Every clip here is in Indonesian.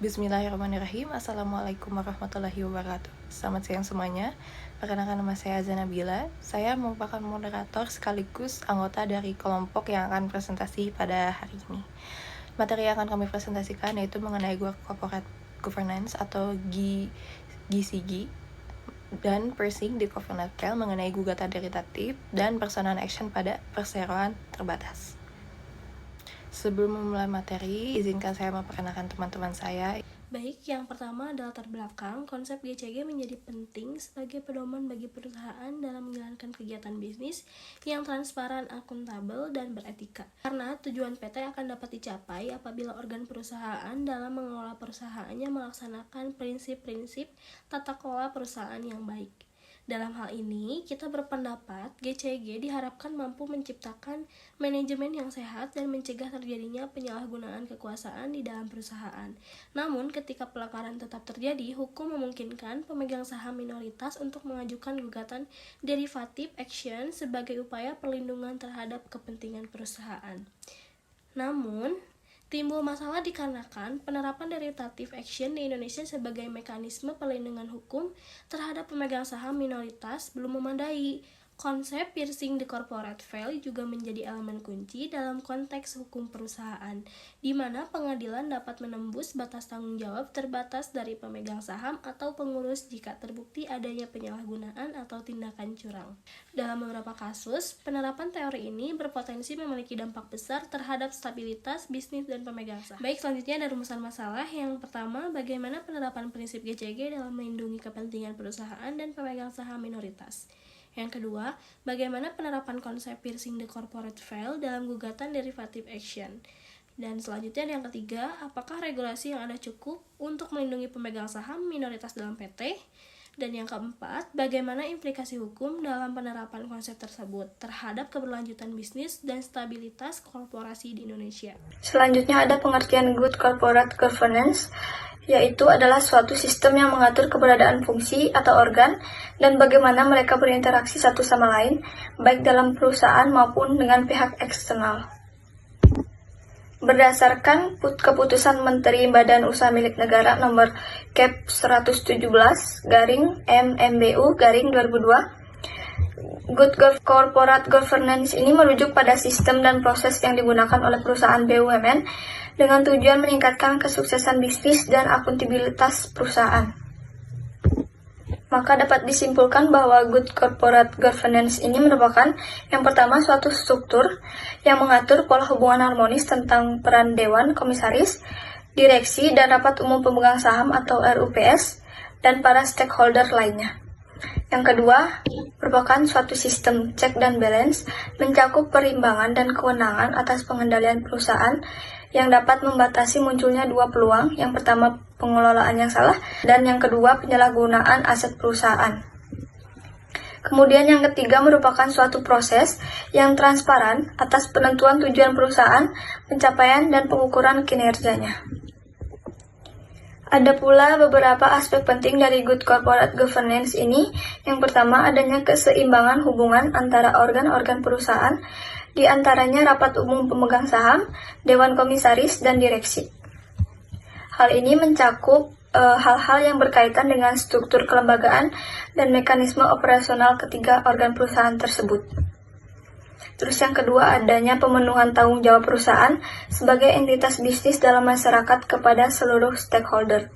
Bismillahirrahmanirrahim. Assalamualaikum warahmatullahi wabarakatuh. Selamat siang semuanya. Perkenalkan, nama saya Azza Nabila. Saya merupakan moderator sekaligus anggota dari kelompok yang akan presentasi pada hari ini. Materi yang akan kami presentasikan yaitu mengenai corporate governance atau GCG dan Persing di Covenant File mengenai gugatan derivatif dan personal action pada perseroan terbatas. Sebelum memulai materi, izinkan saya memperkenalkan teman-teman saya. Baik, yang pertama adalah latar belakang. Konsep GCG menjadi penting sebagai pedoman bagi perusahaan dalam menjalankan kegiatan bisnis yang transparan, akuntabel, dan beretika. Karena tujuan PT akan dapat dicapai apabila organ perusahaan dalam mengelola perusahaannya melaksanakan prinsip-prinsip tata kelola perusahaan yang baik. Dalam hal ini, kita berpendapat GCG diharapkan mampu menciptakan manajemen yang sehat dan mencegah terjadinya penyalahgunaan kekuasaan di dalam perusahaan. Namun, ketika pelanggaran tetap terjadi, hukum memungkinkan pemegang saham minoritas untuk mengajukan gugatan derivative action sebagai upaya perlindungan terhadap kepentingan perusahaan. Namun, timbul masalah dikarenakan penerapan derivative action di Indonesia sebagai mekanisme perlindungan hukum terhadap pemegang saham minoritas belum memadai. Konsep piercing the corporate veil juga menjadi elemen kunci dalam konteks hukum perusahaan, di mana pengadilan dapat menembus batas tanggung jawab terbatas dari pemegang saham atau pengurus jika terbukti adanya penyalahgunaan atau tindakan curang. Dalam beberapa kasus, penerapan teori ini berpotensi memiliki dampak besar terhadap stabilitas bisnis dan pemegang saham. Baik, selanjutnya ada rumusan masalah. Yang pertama, bagaimana penerapan prinsip GCG dalam melindungi kepentingan perusahaan dan pemegang saham minoritas. Yang kedua, bagaimana penerapan konsep piercing the corporate veil dalam gugatan derivative action. Dan selanjutnya yang ketiga, apakah regulasi yang ada cukup untuk melindungi pemegang saham minoritas dalam PT? Dan yang keempat, bagaimana implikasi hukum dalam penerapan konsep tersebut terhadap keberlanjutan bisnis dan stabilitas korporasi di Indonesia. Selanjutnya ada pengertian good corporate governance, yaitu adalah suatu sistem yang mengatur keberadaan fungsi atau organ dan bagaimana mereka berinteraksi satu sama lain, baik dalam perusahaan maupun dengan pihak eksternal. Berdasarkan keputusan Menteri Badan Usaha Milik Negara nomor Kep 117/MMBU/2002, Good Corporate Governance ini merujuk pada sistem dan proses yang digunakan oleh perusahaan BUMN dengan tujuan meningkatkan kesuksesan bisnis dan akuntabilitas perusahaan. Maka dapat disimpulkan bahwa Good Corporate Governance ini merupakan yang pertama suatu struktur yang mengatur pola hubungan harmonis tentang peran dewan komisaris, direksi, dan rapat umum pemegang saham atau RUPS, dan para stakeholder lainnya. Yang kedua, merupakan suatu sistem check dan balance mencakup perimbangan dan kewenangan atas pengendalian perusahaan yang dapat membatasi munculnya dua peluang, yang pertama pengelolaan yang salah, dan yang kedua penyalahgunaan aset perusahaan. Kemudian yang ketiga merupakan suatu proses yang transparan atas penentuan tujuan perusahaan, pencapaian, dan pengukuran kinerjanya. Ada pula beberapa aspek penting dari Good Corporate Governance ini. Yang pertama, adanya keseimbangan hubungan antara organ-organ perusahaan, di antaranya rapat umum pemegang saham, dewan komisaris, dan direksi. Hal ini mencakup hal-hal yang berkaitan dengan struktur kelembagaan dan mekanisme operasional ketiga organ perusahaan tersebut. Terus yang kedua, adanya pemenuhan tanggung jawab perusahaan sebagai entitas bisnis dalam masyarakat kepada seluruh stakeholder.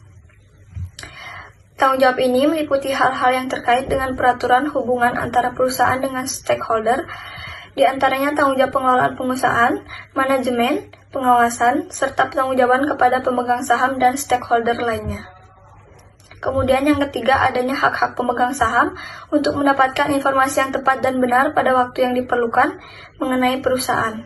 Tanggung jawab ini meliputi hal-hal yang terkait dengan peraturan hubungan antara perusahaan dengan stakeholder, di antaranya tanggung jawab pengelolaan pengusahaan, manajemen, pengawasan, serta penanggung-jawaban kepada pemegang saham dan stakeholder lainnya. Kemudian yang ketiga, adanya hak-hak pemegang saham untuk mendapatkan informasi yang tepat dan benar pada waktu yang diperlukan mengenai perusahaan.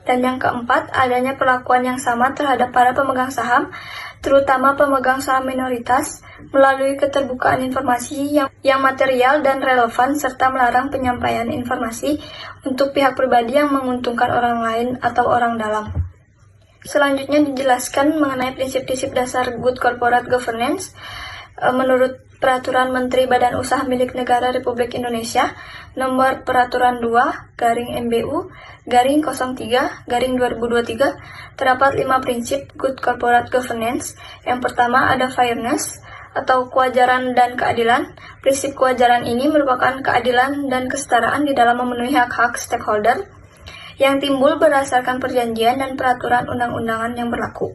Dan yang keempat, adanya perlakuan yang sama terhadap para pemegang saham, terutama pemegang saham minoritas, melalui keterbukaan informasi yang material dan relevan, serta melarang penyampaian informasi untuk pihak pribadi yang menguntungkan orang lain atau orang dalam. Selanjutnya dijelaskan mengenai prinsip-prinsip dasar Good Corporate Governance. menurut Peraturan Menteri Badan Usaha Milik Negara Republik Indonesia Nomor Peraturan 2/MBU/03/2023 terdapat 5 prinsip Good Corporate Governance. Yang pertama ada fairness atau kewajaran dan keadilan. Prinsip kewajaran ini merupakan keadilan dan kesetaraan di dalam memenuhi hak-hak stakeholder yang timbul berdasarkan perjanjian dan peraturan undang-undangan yang berlaku.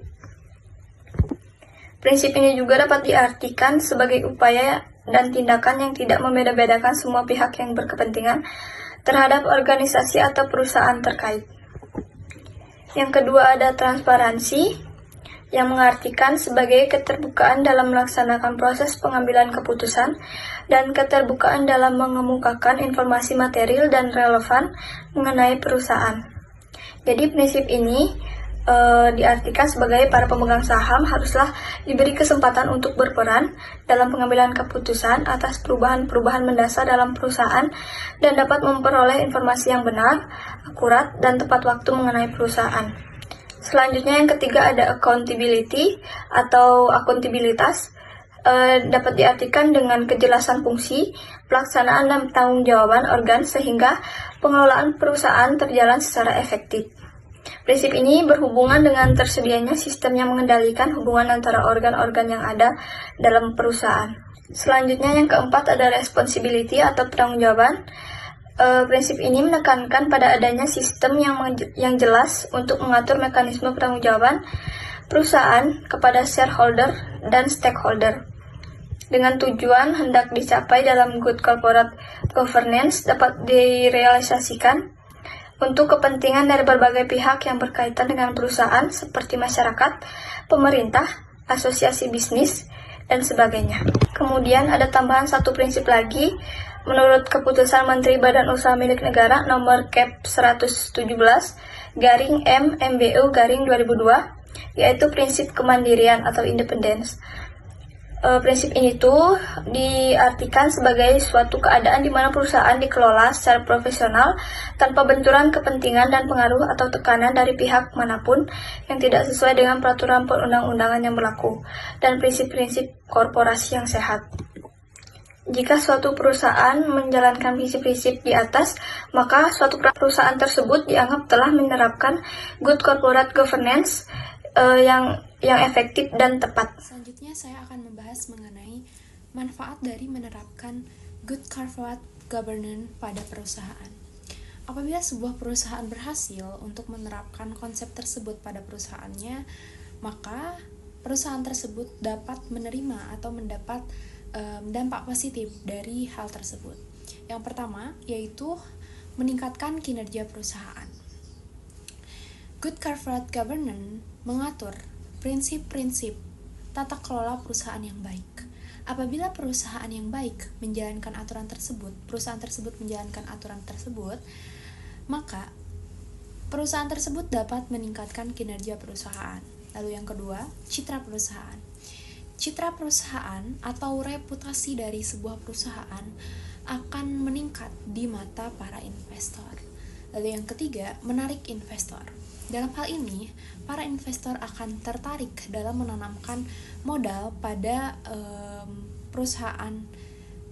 Prinsip ini juga dapat diartikan sebagai upaya dan tindakan yang tidak membeda-bedakan semua pihak yang berkepentingan terhadap organisasi atau perusahaan terkait. Yang kedua ada transparansi, yang mengartikan sebagai keterbukaan dalam melaksanakan proses pengambilan keputusan dan keterbukaan dalam mengemukakan informasi material dan relevan mengenai perusahaan. Jadi prinsip ini diartikan sebagai para pemegang saham haruslah diberi kesempatan untuk berperan dalam pengambilan keputusan atas perubahan-perubahan mendasar dalam perusahaan dan dapat memperoleh informasi yang benar, akurat, dan tepat waktu mengenai perusahaan. Selanjutnya yang ketiga ada accountability atau akuntabilitas, dapat diartikan dengan kejelasan fungsi, pelaksanaan dan pertanggungjawaban organ sehingga pengelolaan perusahaan terjalan secara efektif. Prinsip ini berhubungan dengan tersedianya sistem yang mengendalikan hubungan antara organ-organ yang ada dalam perusahaan. Selanjutnya yang keempat ada responsibility atau pertanggungjawaban. Prinsip ini menekankan pada adanya sistem yang jelas untuk mengatur mekanisme pertanggungjawaban perusahaan kepada shareholder dan stakeholder. Dengan tujuan hendak dicapai dalam good corporate governance dapat direalisasikan untuk kepentingan dari berbagai pihak yang berkaitan dengan perusahaan seperti masyarakat, pemerintah, asosiasi bisnis, dan sebagainya. Kemudian ada tambahan satu prinsip lagi, menurut keputusan Menteri Badan Usaha Milik Negara nomor Cap 117/M/MBU/2002, yaitu prinsip kemandirian atau independence. Prinsip ini tuh diartikan sebagai suatu keadaan di mana perusahaan dikelola secara profesional tanpa benturan kepentingan dan pengaruh atau tekanan dari pihak manapun yang tidak sesuai dengan peraturan perundang-undangan yang berlaku dan prinsip-prinsip korporasi yang sehat. Jika suatu perusahaan menjalankan prinsip-prinsip di atas, maka suatu perusahaan tersebut dianggap telah menerapkan good corporate governance yang efektif dan tepat. Selanjutnya saya akan membahas mengenai manfaat dari menerapkan good corporate governance pada perusahaan. Apabila sebuah perusahaan berhasil untuk menerapkan konsep tersebut pada perusahaannya, maka perusahaan tersebut dapat menerima atau mendapat dampak positif dari hal tersebut. Yang pertama yaitu meningkatkan kinerja perusahaan. Good corporate governance mengatur prinsip-prinsip tata kelola perusahaan yang baik. Apabila perusahaan yang baik menjalankan aturan tersebut, perusahaan tersebut menjalankan aturan tersebut, maka perusahaan tersebut dapat meningkatkan kinerja perusahaan. Lalu yang kedua, citra perusahaan. Citra perusahaan atau reputasi dari sebuah perusahaan akan meningkat di mata para investor. Lalu yang ketiga, menarik investor. Dalam hal ini, para investor akan tertarik dalam menanamkan modal pada perusahaan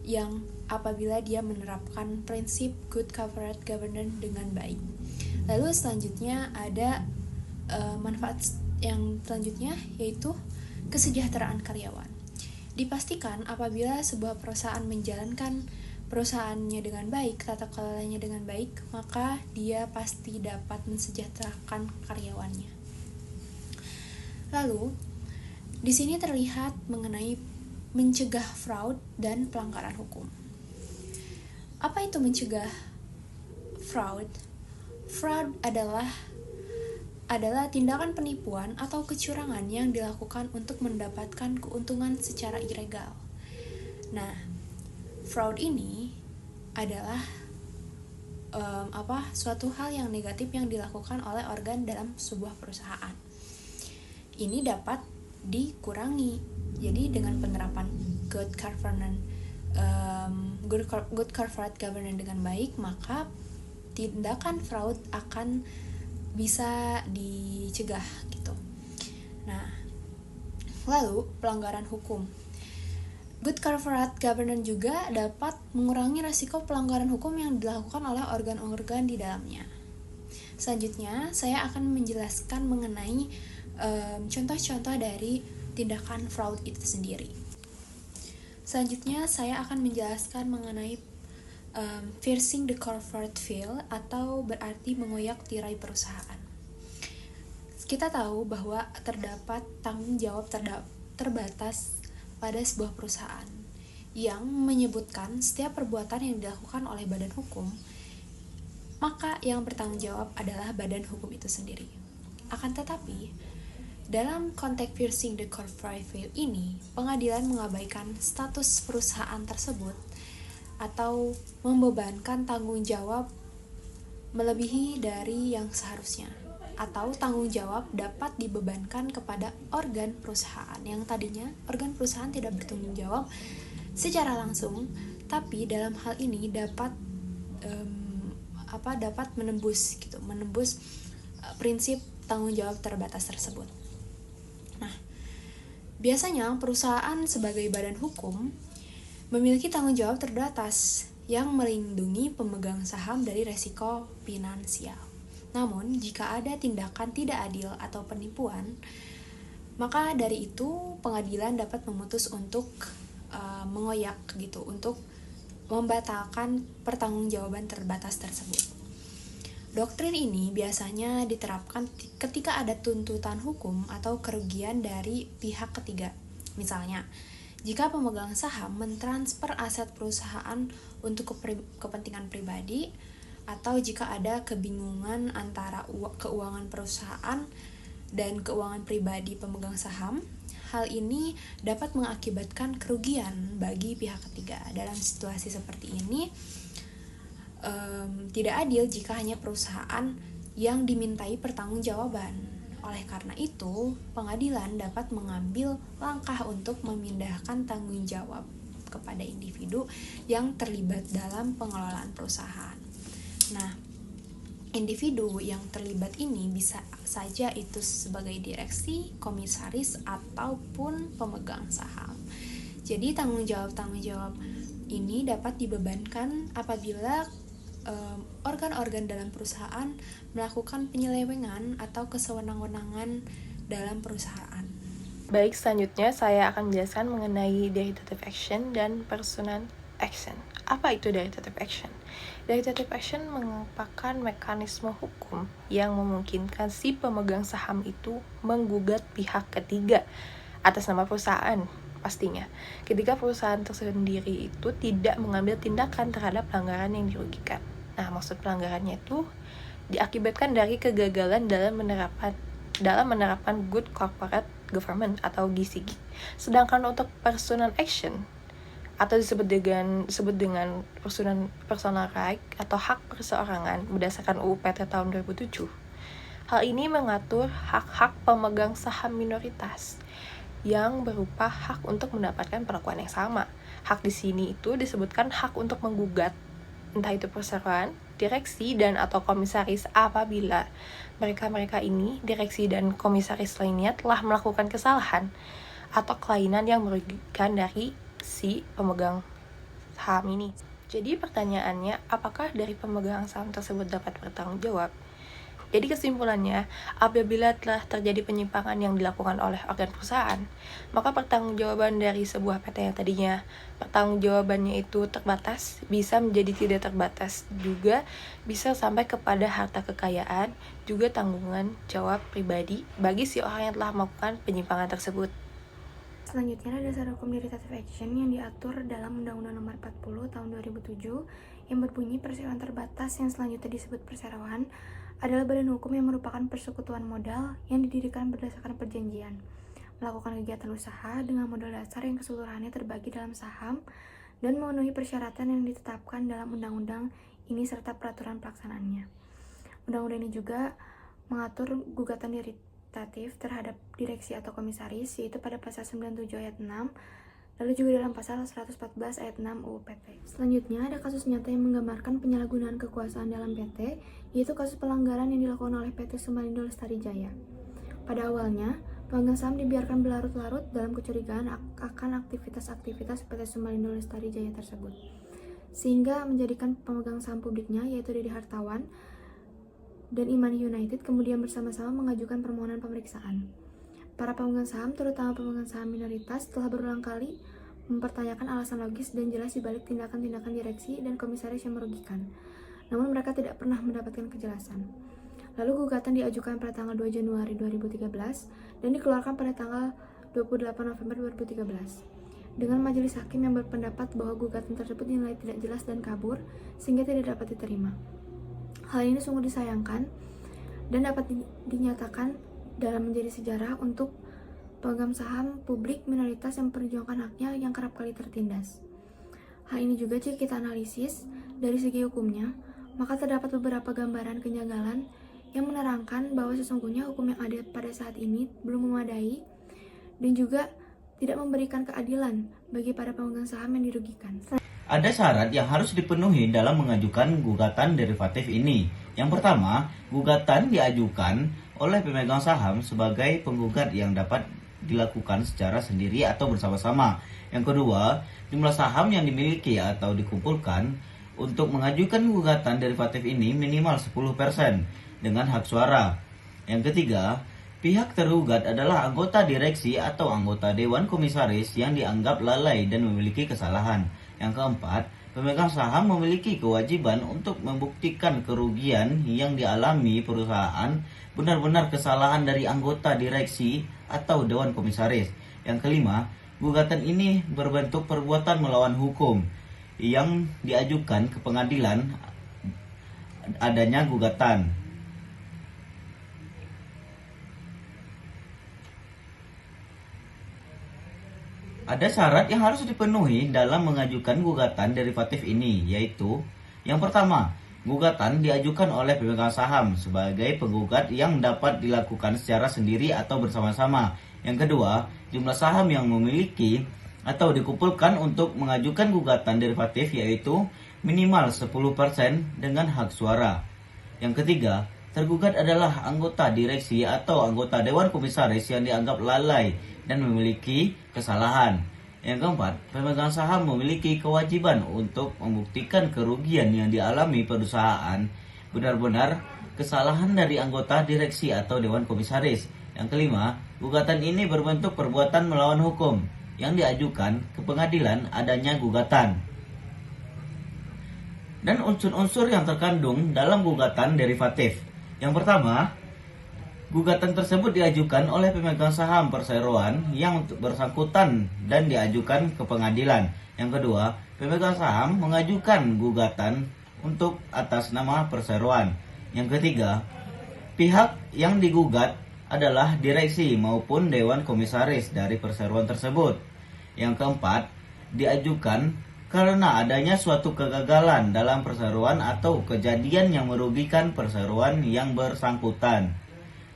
yang apabila dia menerapkan prinsip good corporate governance dengan baik. Lalu selanjutnya ada manfaat yang selanjutnya yaitu kesejahteraan karyawan. Dipastikan apabila sebuah perusahaan menjalankan perusahaannya dengan baik, tata kelolanya dengan baik, maka dia pasti dapat mensejahterakan karyawannya. Lalu, di sini terlihat mengenai mencegah fraud dan pelanggaran hukum. Apa itu mencegah fraud? Fraud adalah tindakan penipuan atau kecurangan yang dilakukan untuk mendapatkan keuntungan secara ilegal. Nah, fraud ini adalah suatu hal yang negatif yang dilakukan oleh organ dalam sebuah perusahaan. Ini dapat dikurangi. Jadi dengan penerapan good corporate governance dengan baik, maka tindakan fraud akan bisa dicegah gitu. Nah, lalu pelanggaran hukum. Good corporate governance juga dapat mengurangi risiko pelanggaran hukum yang dilakukan oleh organ-organ di dalamnya. Selanjutnya, saya akan menjelaskan mengenai contoh-contoh dari tindakan fraud itu sendiri. Selanjutnya, saya akan menjelaskan mengenai piercing the corporate veil, atau berarti mengoyak tirai perusahaan. Kita tahu bahwa terdapat tanggung jawab terbatas pada sebuah perusahaan yang menyebutkan setiap perbuatan yang dilakukan oleh badan hukum, maka yang bertanggung jawab adalah badan hukum itu sendiri. Akan tetapi, dalam konteks piercing the corporate veil ini, pengadilan mengabaikan status perusahaan tersebut atau membebankan tanggung jawab melebihi dari yang seharusnya, atau tanggung jawab dapat dibebankan kepada organ perusahaan yang tadinya organ perusahaan tidak bertanggung jawab secara langsung, tapi dalam hal ini dapat menembus prinsip tanggung jawab terbatas tersebut. Nah, biasanya perusahaan sebagai badan hukum memiliki tanggung jawab terbatas yang melindungi pemegang saham dari resiko finansial. Namun, jika ada tindakan tidak adil atau penipuan, maka dari itu pengadilan dapat memutus untuk mengoyak untuk membatalkan pertanggungjawaban terbatas tersebut. Doktrin ini biasanya diterapkan ketika ada tuntutan hukum atau kerugian dari pihak ketiga. Misalnya, jika pemegang saham mentransfer aset perusahaan untuk kepentingan pribadi, atau jika ada kebingungan antara keuangan perusahaan dan keuangan pribadi pemegang saham, hal ini dapat mengakibatkan kerugian bagi pihak ketiga. Dalam situasi seperti ini, tidak adil jika hanya perusahaan yang dimintai pertanggungjawaban. Oleh karena itu, pengadilan dapat mengambil langkah untuk memindahkan tanggung jawab kepada individu yang terlibat dalam pengelolaan perusahaan. Nah, individu yang terlibat ini bisa saja itu sebagai direksi, komisaris, ataupun pemegang saham. Jadi tanggung jawab ini dapat dibebankan apabila organ-organ dalam perusahaan melakukan penyelewengan atau kesewenang-wenangan dalam perusahaan. Baik, selanjutnya saya akan menjelaskan mengenai derivative action dan personal action. Apa itu derivative action? Derivative action merupakan mekanisme hukum yang memungkinkan si pemegang saham itu menggugat pihak ketiga atas nama perusahaan pastinya, ketika perusahaan tersendiri itu tidak mengambil tindakan terhadap pelanggaran yang dirugikan. Nah, maksud pelanggarannya itu diakibatkan dari kegagalan dalam menerapkan good corporate governance atau GCG. Sedangkan untuk personal action atau disebut dengan personal right atau hak perseorangan berdasarkan UU PT tahun 2007. Hal ini mengatur hak-hak pemegang saham minoritas yang berupa hak untuk mendapatkan perlakuan yang sama. Hak di sini itu disebutkan hak untuk menggugat entah itu perseroan, direksi dan atau komisaris apabila mereka ini, direksi dan komisaris lainnya telah melakukan kesalahan atau kelainan yang merugikan dari si pemegang saham ini. Jadi pertanyaannya, apakah dari pemegang saham tersebut dapat bertanggung jawab? Jadi kesimpulannya, apabila telah terjadi penyimpangan yang dilakukan oleh organ perusahaan, maka pertanggungjawaban dari sebuah PT yang tadinya pertanggungjawabannya itu terbatas, bisa menjadi tidak terbatas, juga bisa sampai kepada harta kekayaan, juga tanggungan jawab pribadi bagi si orang yang telah melakukan penyimpangan tersebut. Selanjutnya ada dasar hukum derivative action yang diatur dalam Undang-Undang Nomor 40 Tahun 2007 yang berbunyi perseroan terbatas yang selanjutnya disebut perseroan adalah badan hukum yang merupakan persekutuan modal yang didirikan berdasarkan perjanjian, melakukan kegiatan usaha dengan modal dasar yang keseluruhannya terbagi dalam saham dan memenuhi persyaratan yang ditetapkan dalam undang-undang ini serta peraturan pelaksanaannya. Undang-undang ini juga mengatur gugatan derivatif terhadap direksi atau komisaris, yaitu pada pasal 97 ayat 6, lalu juga dalam pasal 114 ayat 6 UU PT. Selanjutnya ada kasus nyata yang menggambarkan penyalahgunaan kekuasaan dalam PT, yaitu kasus pelanggaran yang dilakukan oleh PT Sumalindo Lestari Jaya. Pada awalnya, Pemegang saham dibiarkan berlarut-larut dalam kecurigaan akan aktivitas-aktivitas PT Sumalindo Lestari Jaya tersebut, sehingga menjadikan pemegang saham publiknya, yaitu Dede Hartawan dan Imani United, kemudian bersama-sama mengajukan permohonan pemeriksaan. Para pemegang saham, terutama pemegang saham minoritas, telah berulang kali mempertanyakan alasan logis dan jelas dibalik tindakan-tindakan direksi dan komisaris yang merugikan. Namun mereka tidak pernah mendapatkan kejelasan. Lalu gugatan diajukan pada tanggal 2 Januari 2013 dan dikeluarkan pada tanggal 28 November 2013. Dengan majelis hakim yang berpendapat bahwa gugatan tersebut dinilai tidak jelas dan kabur sehingga tidak dapat diterima. Hal ini sungguh disayangkan dan dapat dinyatakan dalam menjadi sejarah untuk pemegang saham publik minoritas yang memperjuangkan haknya yang kerap kali tertindas. Hal ini juga jika kita analisis dari segi hukumnya, maka terdapat beberapa gambaran kejanggalan yang menerangkan bahwa sesungguhnya hukum yang ada pada saat ini belum memadai dan juga tidak memberikan keadilan bagi para pemegang saham yang dirugikan. Ada syarat yang harus dipenuhi dalam mengajukan gugatan derivatif ini. Yang pertama, gugatan diajukan oleh pemegang saham sebagai penggugat yang dapat dilakukan secara sendiri atau bersama-sama. Yang kedua, jumlah saham yang dimiliki atau dikumpulkan untuk mengajukan gugatan derivatif ini minimal 10% dengan hak suara. Yang ketiga, pihak tergugat adalah anggota direksi atau anggota dewan komisaris yang dianggap lalai dan memiliki kesalahan. Yang keempat, pemegang saham memiliki kewajiban untuk membuktikan kerugian yang dialami perusahaan benar-benar kesalahan dari anggota direksi atau dewan komisaris. Yang kelima, gugatan ini berbentuk perbuatan melawan hukum yang diajukan ke pengadilan adanya gugatan. Ada syarat yang harus dipenuhi dalam mengajukan gugatan derivatif ini, yaitu yang pertama, gugatan diajukan oleh pemegang saham sebagai penggugat yang dapat dilakukan secara sendiri atau bersama-sama. Yang kedua, jumlah saham yang memiliki atau dikumpulkan untuk mengajukan gugatan derivatif yaitu minimal 10% dengan hak suara. Yang ketiga, tergugat adalah anggota direksi atau anggota dewan komisaris yang dianggap lalai dan memiliki kesalahan. Yang keempat, pemegang saham memiliki kewajiban untuk membuktikan kerugian yang dialami perusahaan benar-benar kesalahan dari anggota direksi atau dewan komisaris. Yang kelima, gugatan ini berbentuk perbuatan melawan hukum yang diajukan ke pengadilan adanya gugatan. Dan unsur-unsur yang terkandung dalam gugatan derivatif. Yang pertama, gugatan tersebut diajukan oleh pemegang saham perseroan yang bersangkutan dan diajukan ke pengadilan. Yang kedua, pemegang saham mengajukan gugatan untuk atas nama perseroan. Yang ketiga, pihak yang digugat adalah direksi maupun dewan komisaris dari perseroan tersebut. Yang keempat, diajukan karena adanya suatu kegagalan dalam perseroan atau kejadian yang merugikan perseroan yang bersangkutan.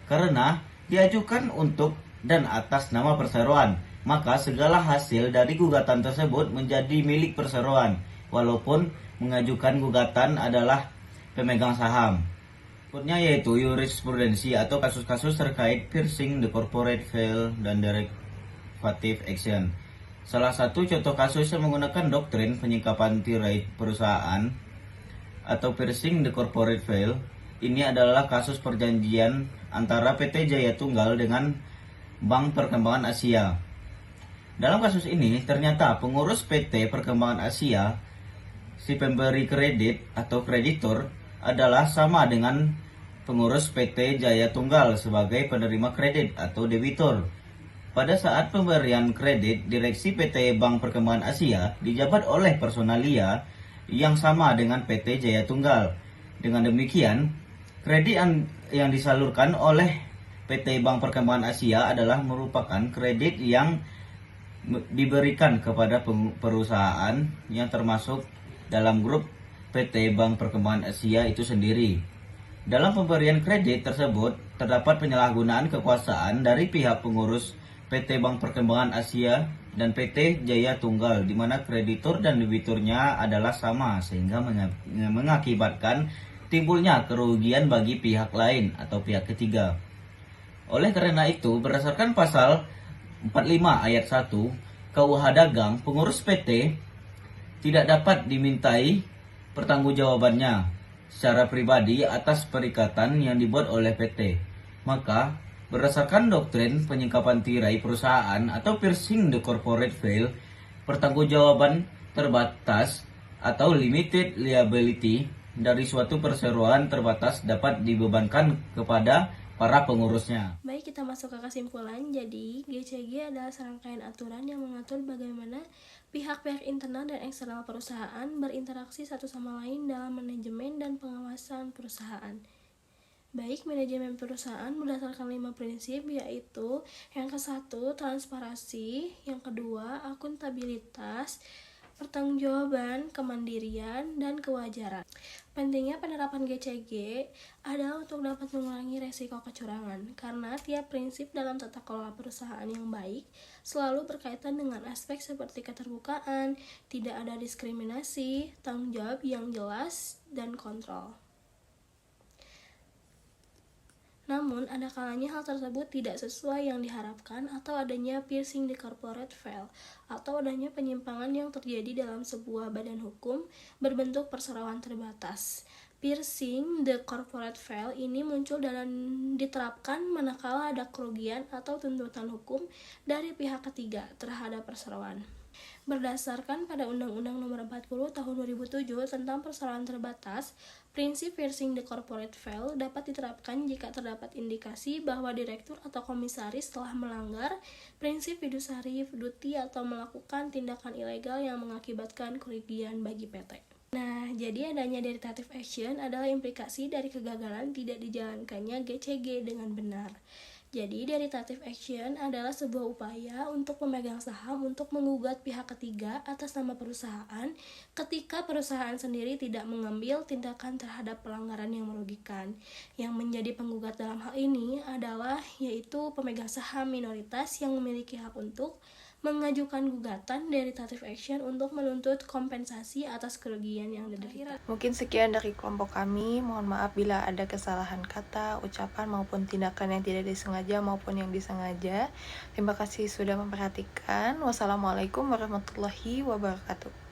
Karena diajukan untuk dan atas nama perseroan, maka segala hasil dari gugatan tersebut menjadi milik perseroan, walaupun mengajukan gugatan adalah pemegang saham. Berikutnya yaitu jurisprudensi atau kasus-kasus terkait piercing the corporate veil dan derivative action. Salah satu contoh kasus yang menggunakan doktrin penyikapan tirai perusahaan atau piercing the corporate veil ini adalah kasus perjanjian antara PT Jaya Tunggal dengan Bank Perkembangan Asia. Dalam kasus ini, ternyata pengurus PT Perkembangan Asia, si pemberi kredit atau kreditur, adalah sama dengan pengurus PT Jaya Tunggal sebagai penerima kredit atau debitur. Pada saat pemberian kredit, direksi PT Bank Perkembangan Asia dijabat oleh personalia yang sama dengan PT Jaya Tunggal. Dengan demikian, kredit yang disalurkan oleh PT Bank Perkembangan Asia adalah merupakan kredit yang diberikan kepada perusahaan yang termasuk dalam grup PT Bank Perkembangan Asia itu sendiri. Dalam pemberian kredit tersebut, terdapat penyalahgunaan kekuasaan dari pihak pengurus PT Bank Perkembangan Asia dan PT Jaya Tunggal, di mana kreditur dan debiturnya adalah sama, sehingga mengakibatkan timbulnya kerugian bagi pihak lain atau pihak ketiga. Oleh karena itu, berdasarkan pasal 45 ayat 1 KUH Dagang, pengurus PT tidak dapat dimintai pertanggungjawabannya secara pribadi atas perikatan yang dibuat oleh PT. Maka, berdasarkan doktrin penyingkapan tirai perusahaan atau piercing the corporate veil, pertanggungjawaban terbatas atau limited liability dari suatu perseroan terbatas dapat dibebankan kepada para pengurusnya. Baik, kita masuk ke kesimpulan. Jadi, GCG adalah serangkaian aturan yang mengatur bagaimana pihak-pihak internal dan eksternal perusahaan berinteraksi satu sama lain dalam manajemen dan pengawasan perusahaan. Baik, manajemen perusahaan berdasarkan 5 prinsip, yaitu yang ke-1, transparansi, yang kedua, akuntabilitas, pertanggungjawaban, kemandirian, dan kewajaran. Pentingnya penerapan GCG adalah untuk dapat mengurangi resiko kecurangan, karena tiap prinsip dalam tata kelola perusahaan yang baik selalu berkaitan dengan aspek seperti keterbukaan, tidak ada diskriminasi, tanggung jawab yang jelas, dan kontrol. Namun, ada kalanya hal tersebut tidak sesuai yang diharapkan atau adanya piercing the corporate veil atau adanya penyimpangan yang terjadi dalam sebuah badan hukum berbentuk perseroan terbatas. Piercing the corporate veil ini muncul dan diterapkan manakala ada kerugian atau tuntutan hukum dari pihak ketiga terhadap perseroan. Berdasarkan pada Undang-Undang Nomor 40 Tahun 2007 tentang perseroan terbatas, prinsip piercing the corporate veil dapat diterapkan jika terdapat indikasi bahwa direktur atau komisaris telah melanggar prinsip fiduciary duty atau melakukan tindakan ilegal yang mengakibatkan kerugian bagi PT. Nah, jadi adanya derivative action adalah implikasi dari kegagalan tidak dijalankannya GCG dengan benar. Jadi, derivative action adalah sebuah upaya untuk pemegang saham untuk menggugat pihak ketiga atas nama perusahaan ketika perusahaan sendiri tidak mengambil tindakan terhadap pelanggaran yang merugikan. Yang menjadi penggugat dalam hal ini adalah yaitu pemegang saham minoritas yang memiliki hak untuk mengajukan gugatan derivative action untuk menuntut kompensasi atas kerugian yang diderita. Mungkin sekian dari kelompok kami. Mohon maaf bila ada kesalahan kata, ucapan maupun tindakan yang tidak disengaja maupun yang disengaja. Terima kasih sudah memperhatikan. Wassalamualaikum warahmatullahi wabarakatuh.